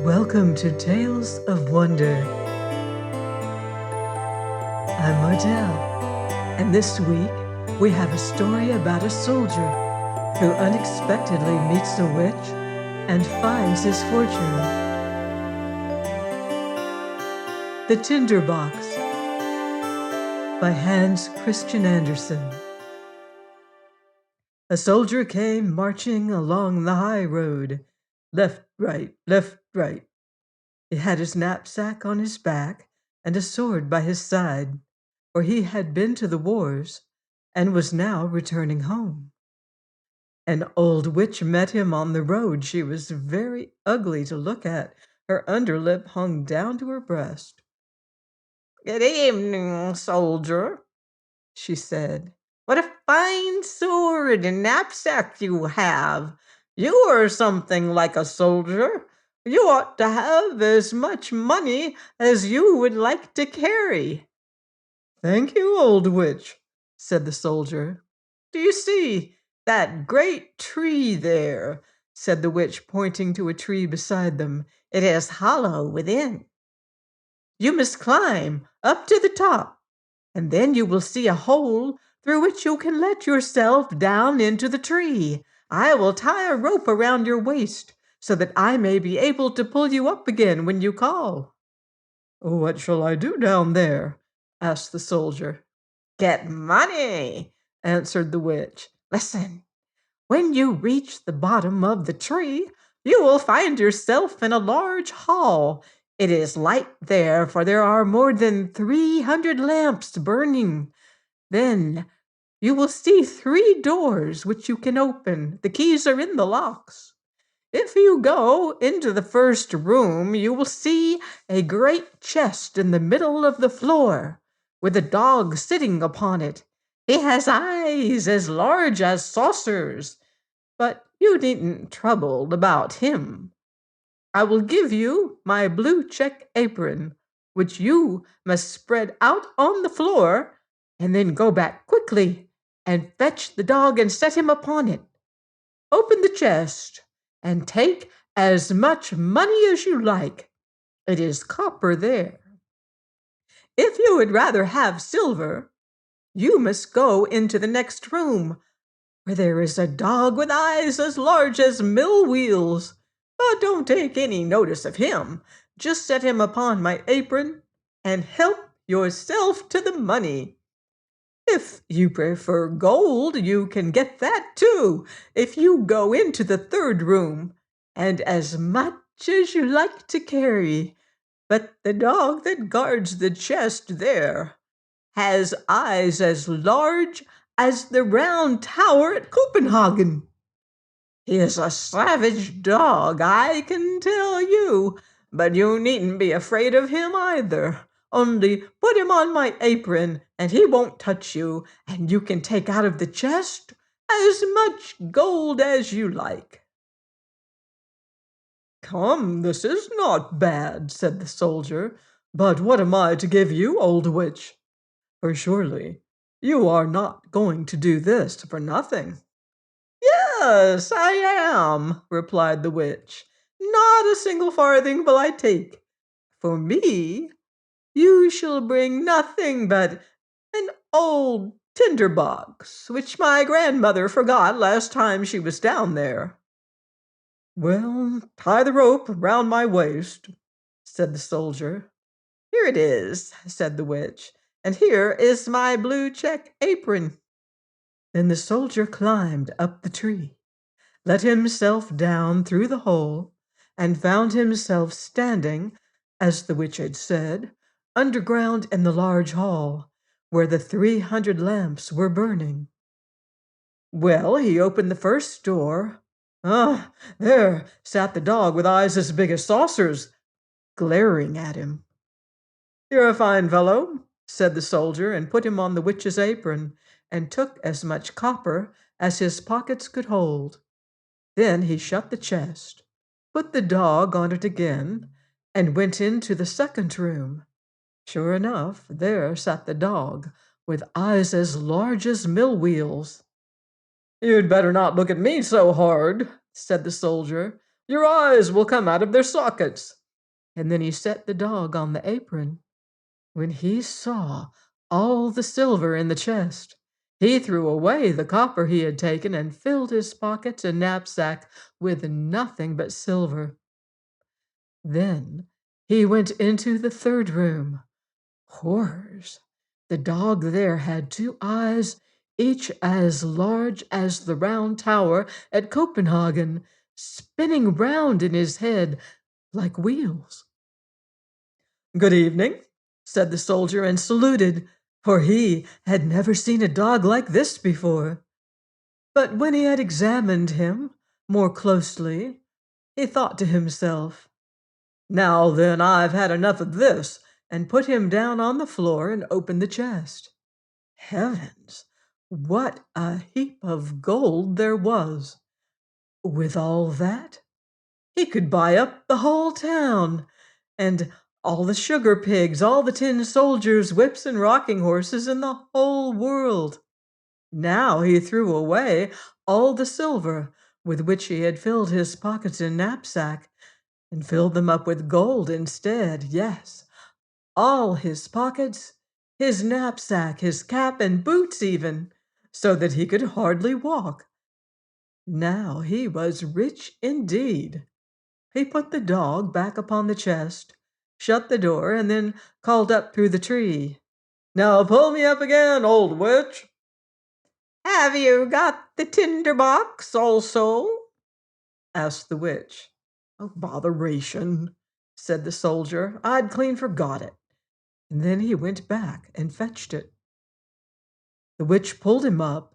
Welcome to Tales of Wonder. I'm Mardell, and this week we have a story about a soldier who unexpectedly meets a witch and finds his fortune. The Tinder Box by Hans Christian Andersen. A soldier came marching along the high road, left, right. He had his knapsack on his back and a sword by his side, for he had been to the wars and was now returning home. An old witch met him on the road. She was very ugly to look at. Her underlip hung down to her breast. "Good evening, soldier," she said. "What a fine sword and knapsack you have. You are something like a soldier. You ought to have as much money as you would like to carry." "Thank you, old witch," said the soldier. "Do you see that great tree there?" said the witch, pointing to a tree beside them. "It is hollow within. You must climb up to the top, and then you will see a hole through which you can let yourself down into the tree. I will tie a rope around your waist so that I may be able to pull you up again when you call." "What shall I do down there?" asked the soldier. "Get money," answered the witch. "Listen. When you reach the bottom of the tree, you will find yourself in a large hall. It is light there, for there are more than 300 lamps burning. Then you will see 3 doors which you can open. The keys are in the locks. If you go into the first room, you will see a great chest in the middle of the floor, with a dog sitting upon it. He has eyes as large as saucers, but you needn't trouble about him. I will give you my blue check apron, which you must spread out on the floor, and then go back quickly and fetch the dog and set him upon it. Open the chest and take as much money as you like. It is copper there. If you would rather have silver, you must go into the next room, where there is a dog with eyes as large as mill wheels. But don't take any notice of him. Just set him upon my apron and help yourself to the money. If you prefer gold, you can get that too, if you go into the third room, and as much as you like to carry. But the dog that guards the chest there has eyes as large as the round tower at Copenhagen. He is a savage dog, I can tell you, but you needn't be afraid of him either. Only put him on my apron, and he won't touch you, and you can take out of the chest as much gold as you like." "Come, this is not bad," said the soldier. "But what am I to give you, old witch? For surely you are not going to do this for nothing." "Yes, I am," replied the witch. "Not a single farthing will I take. For me, you shall bring nothing but an old tinder box, which my grandmother forgot last time she was down there." "Well, tie the rope round my waist," said the soldier. "Here it is," said the witch, "and here is my blue check apron." Then the soldier climbed up the tree, let himself down through the hole, and found himself standing, as the witch had said, underground in the large hall, where the 300 lamps were burning. Well, he opened the first door. Ah, there sat the dog with eyes as big as saucers, glaring at him. "You're a fine fellow," said the soldier, and put him on the witch's apron, and took as much copper as his pockets could hold. Then he shut the chest, put the dog on it again, and went into the second room. Sure enough, there sat the dog, with eyes as large as mill wheels. "You'd better not look at me so hard," said the soldier. "Your eyes will come out of their sockets." And then he set the dog on the apron. When he saw all the silver in the chest, he threw away the copper he had taken and filled his pockets and knapsack with nothing but silver. Then he went into the third room. Horrors! The dog there had two eyes, each as large as the round tower at Copenhagen, spinning round in his head like wheels. "Good evening," said the soldier, and saluted, for he had never seen a dog like this before. But when he had examined him more closely, he thought to himself, "Now then, I've had enough of this," and put him down on the floor and opened the chest. Heavens! What a heap of gold there was! With all that, he could buy up the whole town, and all the sugar pigs, all the tin soldiers, whips, and rocking horses in the whole world. Now he threw away all the silver with which he had filled his pockets and knapsack, and filled them up with gold instead. Yes, all his pockets, his knapsack, his cap, and boots even, so that he could hardly walk. Now he was rich indeed. He put the dog back upon the chest, shut the door, and then called up through the tree, "Now pull me up again, old witch." "Have you got the tinder box also?" asked the witch. "Oh, botheration," said the soldier. "I'd clean forgot it." And then he went back and fetched it. The witch pulled him up,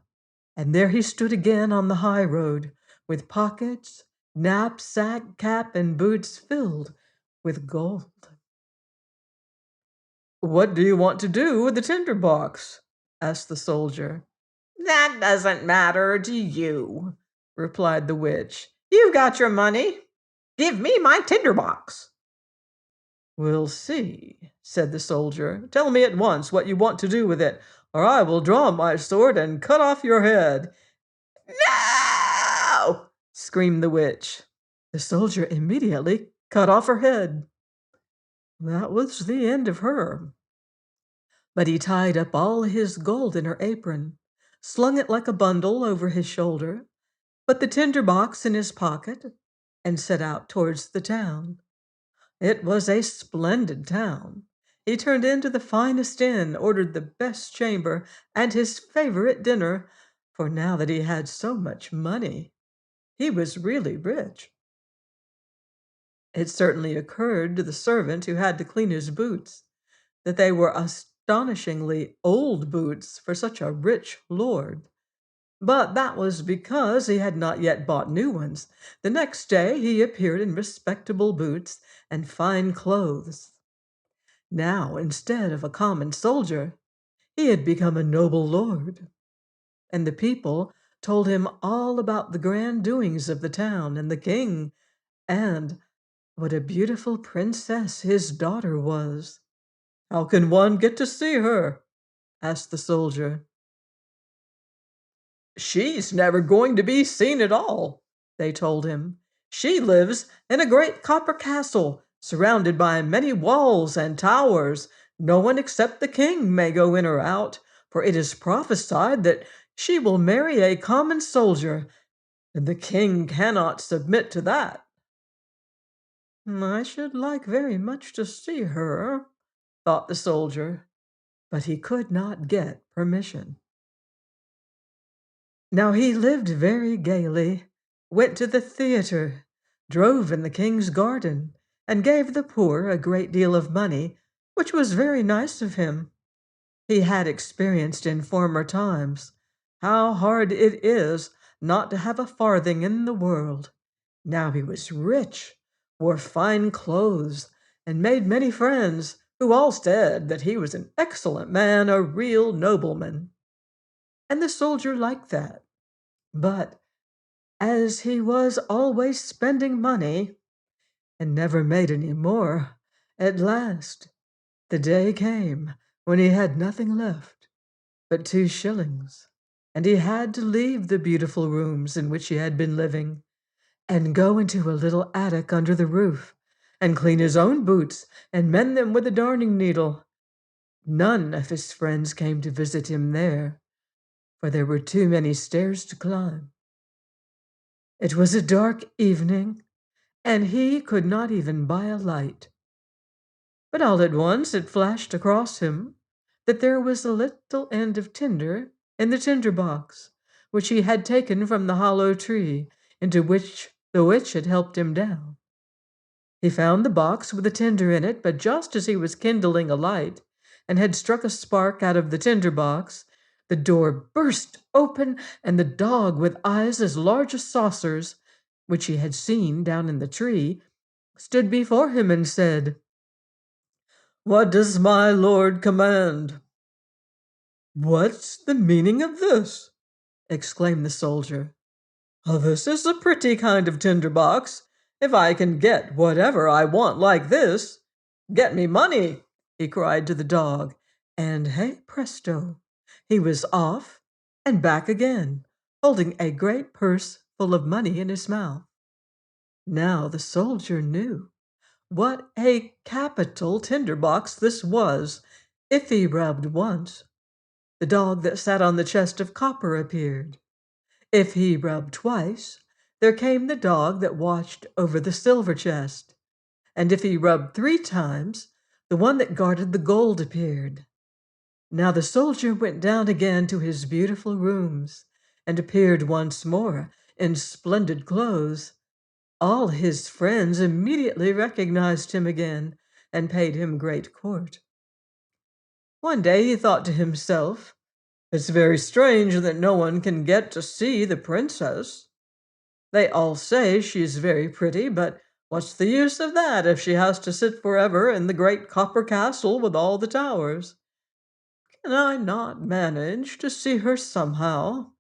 and there he stood again on the high road, with pockets, knapsack, cap, and boots filled with gold. "What do you want to do with the tinder box?" asked the soldier. "That doesn't matter to you," replied the witch. "You've got your money. Give me my tinder box." "We'll see," said the soldier. "Tell me at once what you want to do with it, or I will draw my sword and cut off your head." "No!" screamed the witch. The soldier immediately cut off her head. That was the end of her. But he tied up all his gold in her apron, slung it like a bundle over his shoulder, put the tinder box in his pocket, and set out towards the town. It was a splendid town. He turned into the finest inn, ordered the best chamber, and his favorite dinner, for now that he had so much money, he was really rich. It certainly occurred to the servant who had to clean his boots that they were astonishingly old boots for such a rich lord. But that was because he had not yet bought new ones. The next day he appeared in respectable boots and fine clothes. Now, instead of a common soldier, he had become a noble lord, and the people told him all about the grand doings of the town and the king, and what a beautiful princess his daughter was. "How can one get to see her?" asked the soldier. "She's never going to be seen at all," they told him. "She lives in a great copper castle, surrounded by many walls and towers. No one except the king may go in or out, for it is prophesied that she will marry a common soldier, and the king cannot submit to that." "I should like very much to see her," thought the soldier, but he could not get permission. Now he lived very gaily, went to the theatre, drove in the king's garden, and gave the poor a great deal of money, which was very nice of him. He had experienced in former times how hard it is not to have a farthing in the world. Now he was rich, wore fine clothes, and made many friends, who all said that he was an excellent man, a real nobleman. And the soldier liked that. But as he was always spending money and never made any more, at last The day came when he had nothing left but 2 shillings, and he had to leave the beautiful rooms in which he had been living and go into a little attic under the roof and clean his own boots and mend them with a darning needle. None of his friends came to visit him there, for there were too many stairs to climb. It was a dark evening, and he could not even buy a light. But all at once it flashed across him that there was a little end of tinder in the tinder box, which he had taken from the hollow tree into which the witch had helped him down. He found the box with the tinder in it, but just as he was kindling a light and had struck a spark out of the tinder box, the door burst open, and the dog with eyes as large as saucers, which he had seen down in the tree, stood before him and said, "What does my lord command?" "What's the meaning of this?" exclaimed the soldier. "This is a pretty kind of tinder box. If I can get whatever I want like this, get me money," he cried to the dog, and hey presto, he was off and back again, holding a great purse full of money in his mouth. Now the soldier knew what a capital tinder box this was. If he rubbed once, the dog that sat on the chest of copper appeared. If he rubbed twice, there came the dog that watched over the silver chest. And if he rubbed 3 times, the one that guarded the gold appeared. Now the soldier went down again to his beautiful rooms and appeared once more in splendid clothes. All his friends immediately recognized him again and paid him great court. One day he thought to himself, "It's very strange that no one can get to see the princess. They all say she's very pretty, but what's the use of that if she has to sit forever in the great copper castle with all the towers? Can I not manage to see her somehow?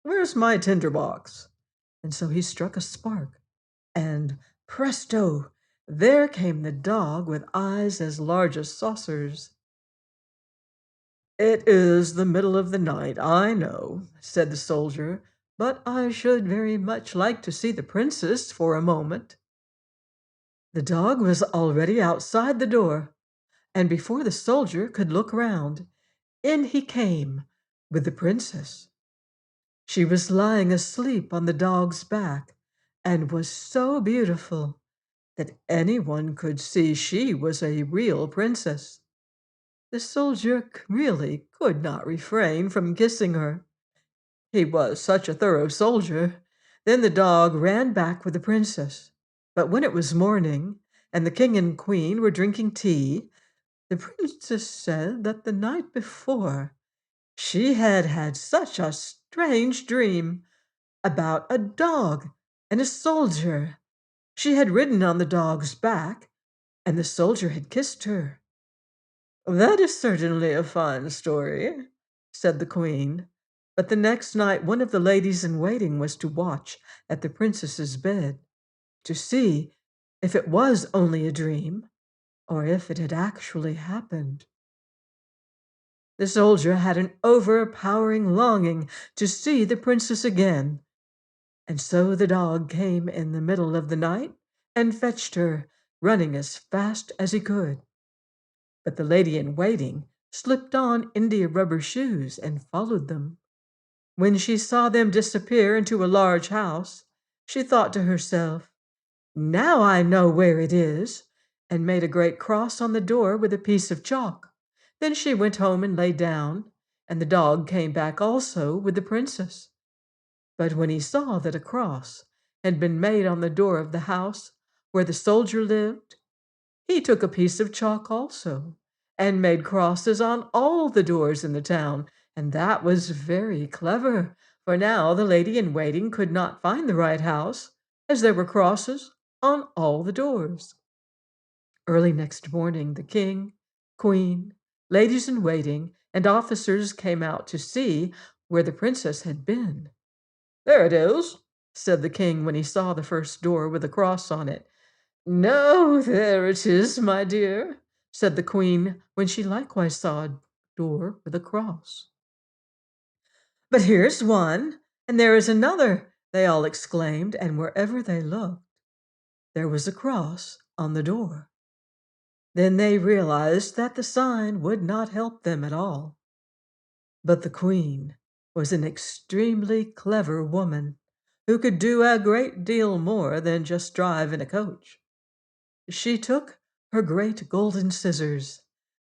Where's my tinder box?" And so he struck a spark, and presto, there came the dog with eyes as large as saucers. "It is the middle of the night, I know," said the soldier, "but I should very much like to see the princess for a moment." The dog was already outside the door, and before the soldier could look round, in he came with the princess. She was lying asleep on the dog's back, and was so beautiful that anyone could see she was a real princess. The soldier really could not refrain from kissing her. He was such a thorough soldier. Then the dog ran back with the princess. But when it was morning, and the king and queen were drinking tea, the princess said that the night before she had had such a strange dream about a dog and a soldier. She had ridden on the dog's back, and the soldier had kissed her. "That is certainly a fine story," said the queen. But the next night one of the ladies in waiting was to watch at the princess's bed, to see if it was only a dream or if it had actually happened. The soldier had an overpowering longing to see the princess again, and so the dog came in the middle of the night and fetched her, running as fast as he could. But the lady in waiting slipped on India rubber shoes and followed them. When she saw them disappear into a large house, she thought to herself, "Now I know where it is," and made a great cross on the door with a piece of chalk. Then she went home and lay down, and the dog came back also with the princess. But when he saw that a cross had been made on the door of the house where the soldier lived, he took a piece of chalk also, and made crosses on all the doors in the town, and that was very clever, for now the lady in waiting could not find the right house, as there were crosses on all the doors. Early next morning, the king, queen, ladies in waiting, and officers came out to see where the princess had been. "There it is," said the king when he saw the first door with a cross on it. "No, there it is, my dear," said the queen, when she likewise saw a door with a cross. But here's one, and there is another, they all exclaimed, and wherever they looked, there was a cross on the door. Then they realized that the sign would not help them at all. But the queen was an extremely clever woman who could do a great deal more than just drive in a coach. She took her great golden scissors,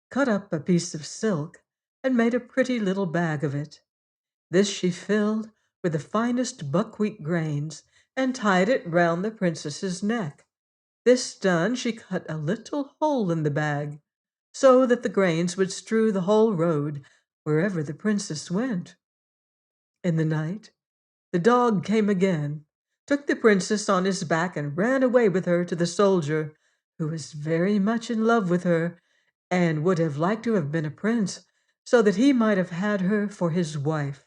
cut up a piece of silk, and made a pretty little bag of it. This she filled with the finest buckwheat grains and tied it round the princess's neck. This done, she cut a little hole in the bag, so that the grains would strew the whole road wherever the princess went. In the night, the dog came again, took the princess on his back, and ran away with her to the soldier, who was very much in love with her, and would have liked to have been a prince, so that he might have had her for his wife.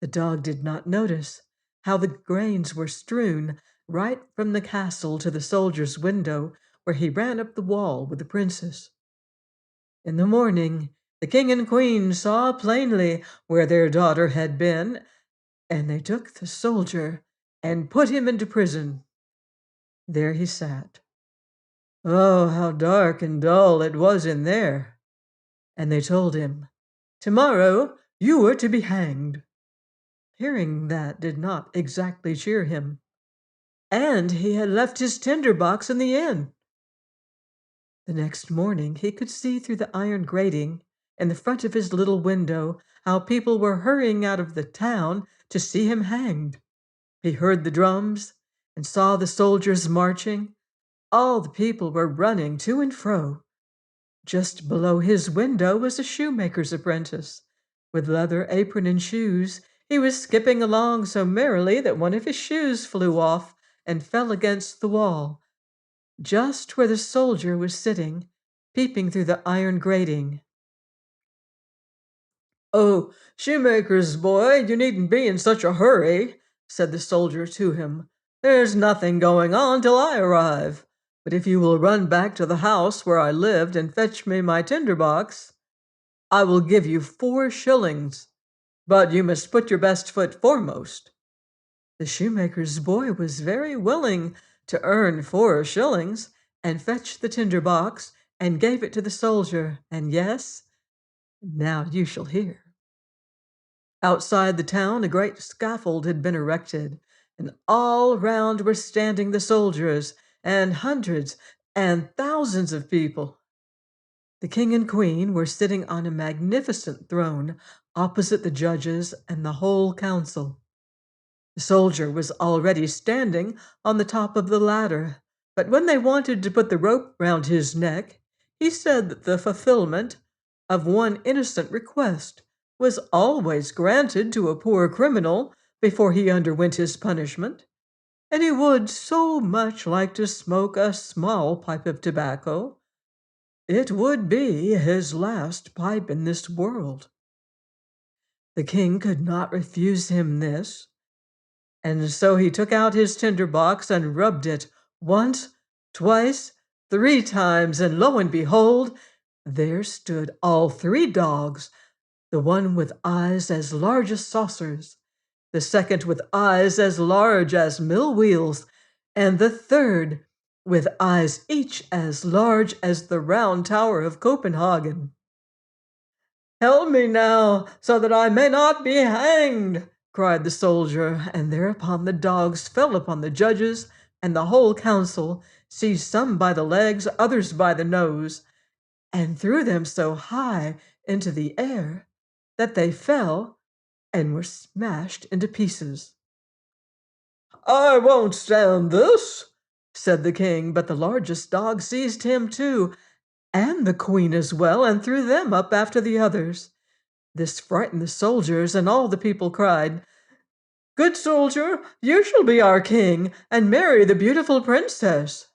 The dog did not notice how the grains were strewn right from the castle to the soldier's window, where he ran up the wall with the princess. In the morning, the king and queen saw plainly where their daughter had been, and they took the soldier and put him into prison. There he sat. Oh, how dark and dull it was in there! And they told him, "Tomorrow you were to be hanged." Hearing that did not exactly cheer him, and he had left his tinder box in the inn. The next morning he could see through the iron grating in the front of his little window how people were hurrying out of the town to see him hanged. He heard the drums and saw the soldiers marching. All the people were running to and fro. Just below his window was a shoemaker's apprentice. With leather apron and shoes, he was skipping along so merrily that one of his shoes flew off and fell against the wall, just where the soldier was sitting, peeping through the iron grating. "Oh, shoemaker's boy, you needn't be in such a hurry," said the soldier to him. "There's nothing going on till I arrive. But if you will run back to the house where I lived and fetch me my tinder box, I will give you 4 shillings. But you must put your best foot foremost." The shoemaker's boy was very willing to earn 4 shillings and fetch the tinder box and gave it to the soldier. And yes, now you shall hear. Outside the town, a great scaffold had been erected, and all round were standing the soldiers and hundreds and thousands of people. The king and queen were sitting on a magnificent throne opposite the judges and the whole council. The soldier was already standing on the top of the ladder, but when they wanted to put the rope round his neck, he said that the fulfillment of one innocent request was always granted to a poor criminal before he underwent his punishment, and he would so much like to smoke a small pipe of tobacco. It would be his last pipe in this world. The king could not refuse him this, and so he took out his tinder box and rubbed it once, twice, 3 times, and lo and behold, there stood all 3 dogs, the one with eyes as large as saucers, the second with eyes as large as mill wheels, and the third with eyes each as large as the round tower of Copenhagen. "Help me now, so that I may not be hanged," cried the soldier, and thereupon the dogs fell upon the judges and the whole council, seized some by the legs, others by the nose, and threw them so high into the air that they fell and were smashed into pieces. "I won't stand this," said the king, but the largest dog seized him too, and the queen as well, and threw them up after the others. This frightened the soldiers, and all the people cried, "Good soldier, you shall be our king and marry the beautiful princess."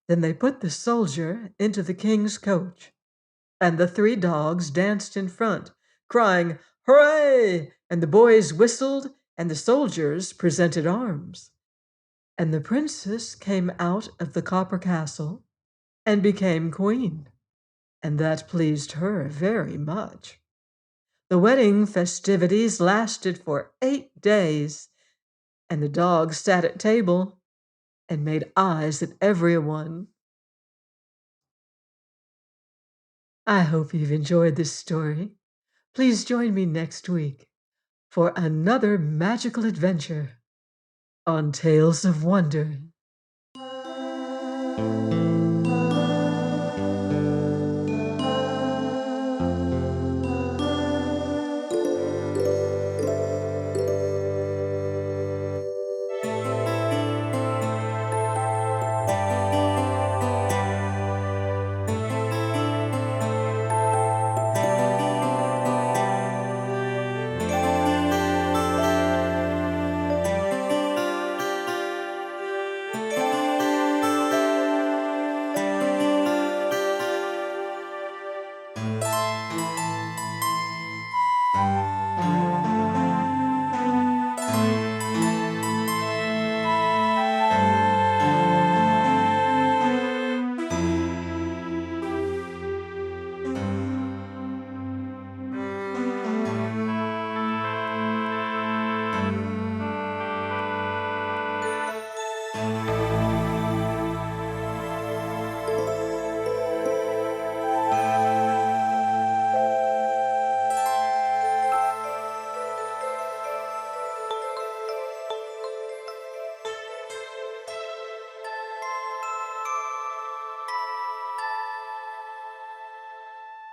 Then they put the soldier into the king's coach, and the 3 dogs danced in front, crying, "Hooray!" And the boys whistled, and the soldiers presented arms. And the princess came out of the copper castle, and became queen, and that pleased her very much. The wedding festivities lasted for 8 days, and the dog sat at table and made eyes at everyone. I hope you've enjoyed this story. Please join me next week for another magical adventure on Tales of Wonder.